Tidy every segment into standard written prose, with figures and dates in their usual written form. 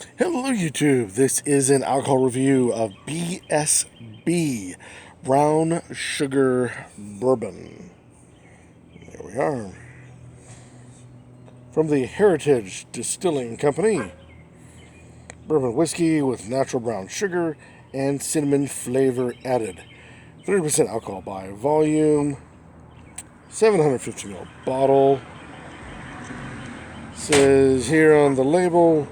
Hello, YouTube. This is an alcohol review of BSB Brown Sugar Bourbon. There we are. From the Heritage Distilling Company. Bourbon whiskey with natural brown sugar and cinnamon flavor added. 30% alcohol by volume. 750 ml bottle. Says here on the label,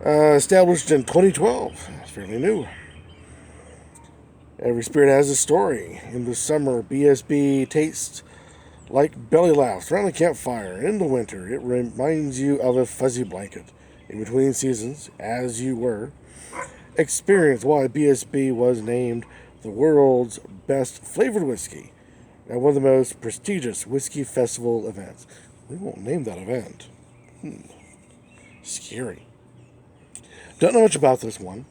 established in 2012. It's fairly new. Every spirit has a story. In the summer, BSB tastes like belly laughs around the campfire. In the winter, it reminds you of a fuzzy blanket. In between seasons, as you were, experience why BSB was named the world's best flavored whiskey at one of the most prestigious whiskey festival events. We won't name that event. Scary. Don't know much about this one.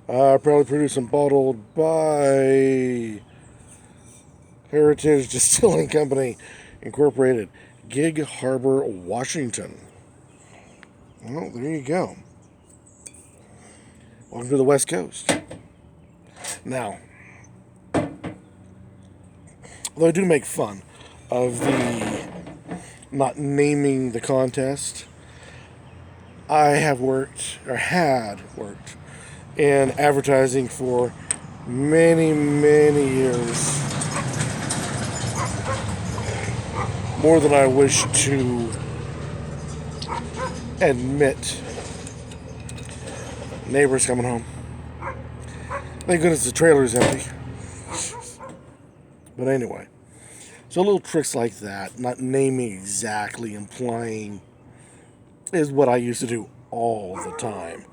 Proudly produced and bottled by Heritage Distilling Company, Incorporated, Gig Harbor, Washington. Well, there you go. Welcome to the West Coast. Now, although I do make fun of the not naming the contest, I have worked, or had worked, in advertising for many, many years. More than I wish to admit. Neighbors coming home. Thank goodness the trailer is empty. But anyway, so little tricks like that, not naming exactly, implying, is what I used to do all the time.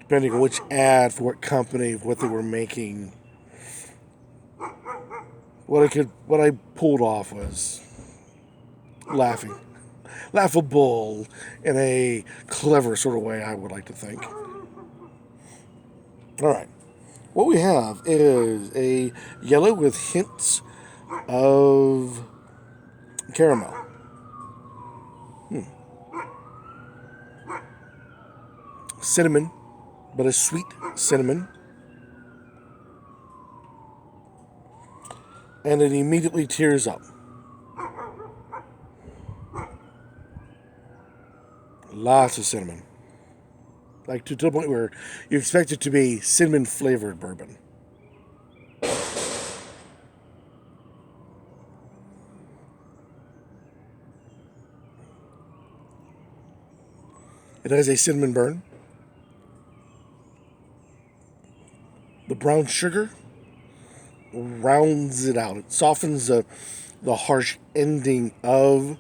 Depending on which ad for what company, what they were making. What I pulled off was laughable in a clever sort of way, I would like to think. All right, what we have is a yellow with hints of caramel. Cinnamon, but a sweet cinnamon. And it immediately tears up. Lots of cinnamon. Like to the point where you expect it to be cinnamon flavored bourbon. It has a cinnamon burn. The brown sugar rounds it out. It softens the harsh ending of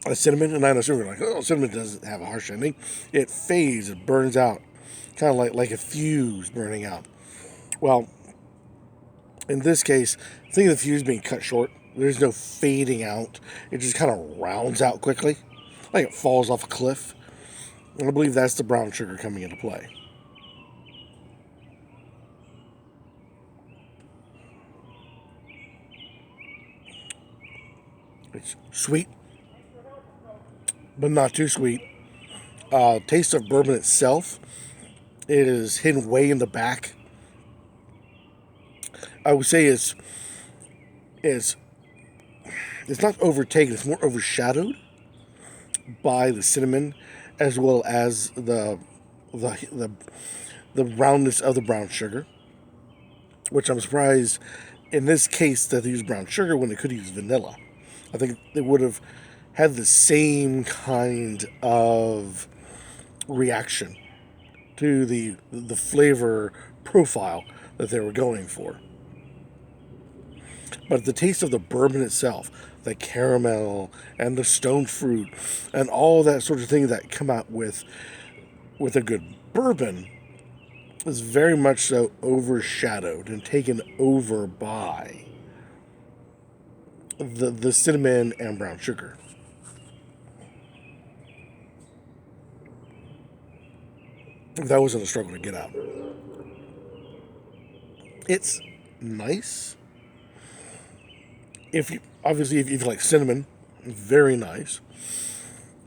a cinnamon. And I know you're like, oh, cinnamon doesn't have a harsh ending. It fades, it burns out. Kind of like a fuse burning out. Well, in this case, think of the fuse being cut short. There's no fading out. It just kind of rounds out quickly, like it falls off a cliff. And I believe that's the brown sugar coming into play. It's sweet, but not too sweet. Taste of bourbon itself, it is hidden way in the back. I would say it's not overtaken. It's more overshadowed by the cinnamon, as well as the the roundness of the brown sugar. Which I'm surprised in this case that they used brown sugar when they could use vanilla. I think they would have had the same kind of reaction to the flavor profile that they were going for. But the taste of the bourbon itself, the caramel and the stone fruit and all that sort of thing that come out with a good bourbon is very much so overshadowed and taken over by the cinnamon and brown sugar. That wasn't a struggle to get out. It's nice. If you like cinnamon, very nice.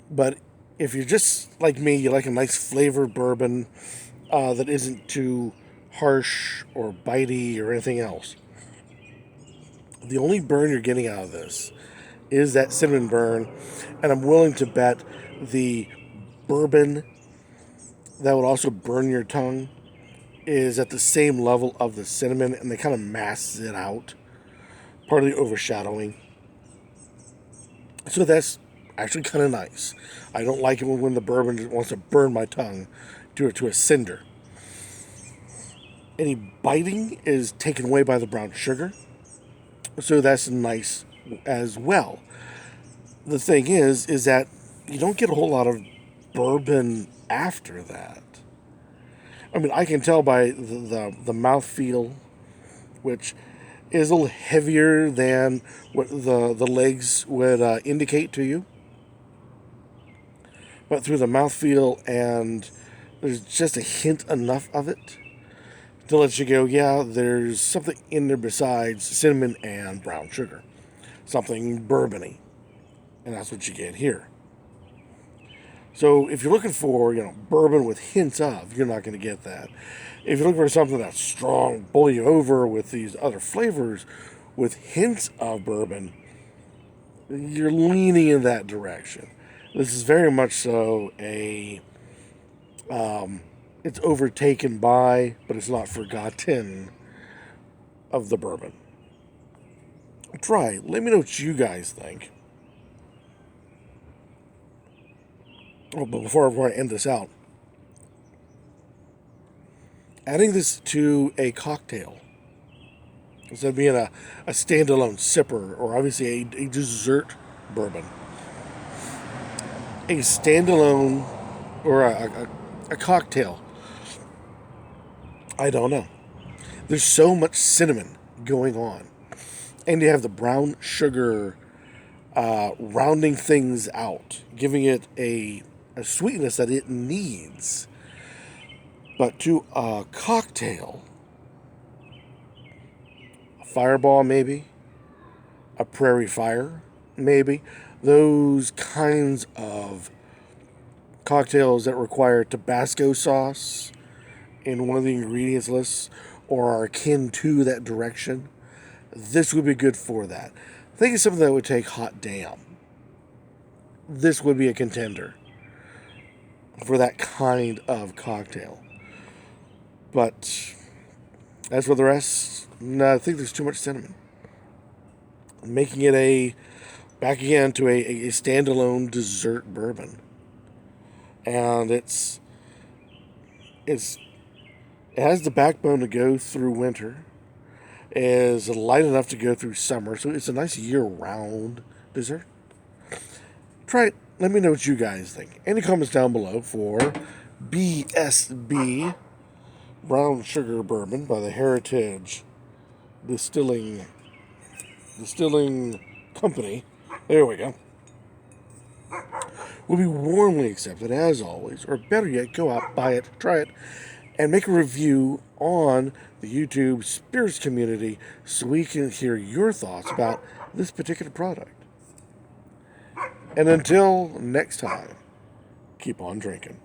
But if you're just like me, you like a nice flavored bourbon that isn't too harsh or bitey or anything else. The only burn you're getting out of this is that cinnamon burn, and I'm willing to bet the bourbon that would also burn your tongue is at the same level of the cinnamon, and they kind of mask it out, partly overshadowing. So that's actually kind of nice. I don't like it when the bourbon wants to burn my tongue to a cinder. Any biting is taken away by the brown sugar, so that's nice as well. The thing is that you don't get a whole lot of bourbon after that. I mean, I can tell by the mouthfeel, which is a little heavier than what the legs would indicate to you. But through the mouthfeel, and there's just a hint enough of it to let you go, yeah, there's something in there besides cinnamon and brown sugar. Something bourbony. And that's what you get here. So if you're looking for, bourbon with hints of, you're not going to get that. If you're looking for something that's strong, boil you over with these other flavors with hints of bourbon, you're leaning in that direction. This is very much so it's overtaken by, but it's not forgotten of the bourbon. Try. Let me know what you guys think. Oh, but before I end this out, adding this to a cocktail instead of being a standalone sipper or obviously a dessert bourbon, a standalone or a cocktail. I don't know. There's so much cinnamon going on, and you have the brown sugar rounding things out, giving it a sweetness that it needs. But to a cocktail, a fireball maybe, a prairie fire maybe, those kinds of cocktails that require Tabasco sauce in one of the ingredients lists or are akin to that direction, this would be good for that. Think of something that would take hot damn. This would be a contender for that kind of cocktail. But as for the rest, no, I think there's too much cinnamon. Making it back again to a standalone dessert bourbon. And it has the backbone to go through winter. Is light enough to go through summer, so it's a nice year-round dessert. Try it. Let me know what you guys think. Any comments down below for BSB Brown Sugar Bourbon by the Heritage Distilling Company. There we go. Will be warmly accepted as always, or better yet, go out, buy it, try it, and make a review on the YouTube spirits community so we can hear your thoughts about this particular product. And until next time, keep on drinking.